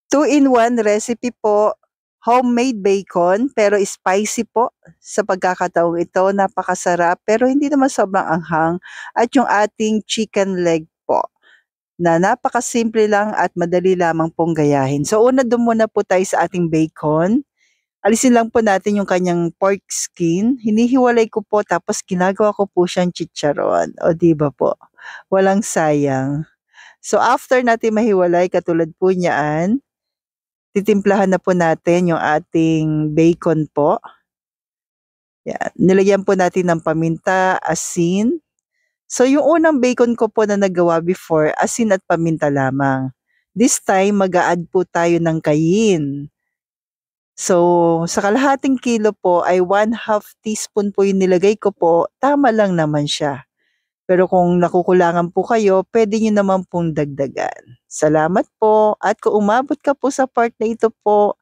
2-in-1 recipe po, homemade bacon pero spicy po sa pagkakataong ito, napakasarap pero hindi naman sobrang anghang at yung ating chicken leg po na napakasimple lang at madali lamang pong gayahin. So una do'n muna po tayo sa ating bacon. Alisin lang po natin yung kanyang pork skin, hinihiwalay ko po tapos ginagawa ko po siyang chicharon, o 'di ba po, walang sayang. So after natin mahiwalay katulad po niyaan, titimplahan na po natin yung ating bacon po. Yan, nilagyan po natin ng paminta, asin. So yung unang bacon ko po na nagawa before, asin at paminta lamang. This time, mag-a-add po tayo ng kayin. So, sa kalahating kilo po ay 1/2 teaspoon po yung nilagay ko po, tama lang naman siya. Pero kung nakukulangan po kayo, pwede nyo naman pong dagdagan. Salamat po at kung umabot ka po sa part na ito po,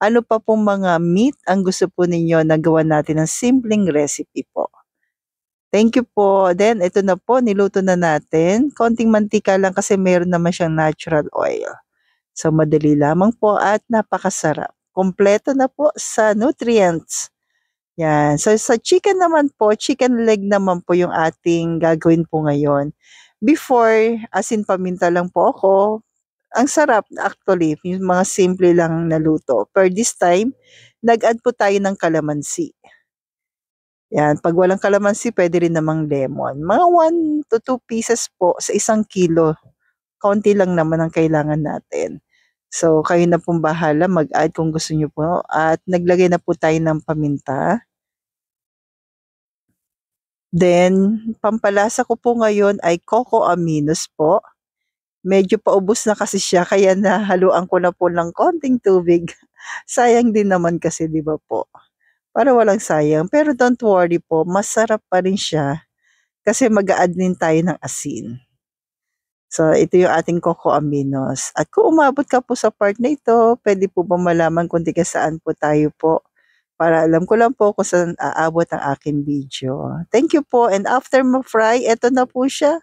ano pa pong mga meat ang gusto po ninyo na gawan natin ng simpleng recipe po. Thank you po. Then ito na po, niluto na natin. Konting mantika lang kasi meron naman siyang natural oil. So madali lamang po at napakasarap. Kompleto na po sa nutrients. Yan. So sa chicken naman po, chicken leg naman po yung ating gagawin po ngayon. Before, asin paminta lang po ako. Ang sarap actually, yung mga simple lang na luto. Pero this time, nag-add po tayo ng kalamansi. Yan, pag walang kalamansi, pwede rin namang lemon. Mga 1 to 2 pieces po sa 1 kilo. Kaunti lang naman ang kailangan natin. So, kayo na pong bahala mag-add kung gusto nyo po. At naglagay na po tayo ng paminta. Then, pampalasa ko po ngayon ay coco aminos po. Medyo paubos na kasi siya kaya nahaluan ko na po ng konting tubig. Sayang din naman kasi 'di ba po? Para walang sayang. Pero don't worry po, masarap pa rin siya kasi mag-a-add din tayo ng asin. So, ito yung ating coco aminos. At kung umabot ka po sa part na ito, pwede po ba malaman kung tiga saan po tayo po? Para alam ko lang po kung saan aabot ang aking video. Thank you po. And after ma-fry, eto na po siya.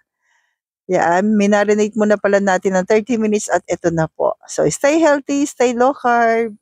Yan, minarinate muna pala natin ng 30 minutes at eto na po. So, stay healthy, stay low carb.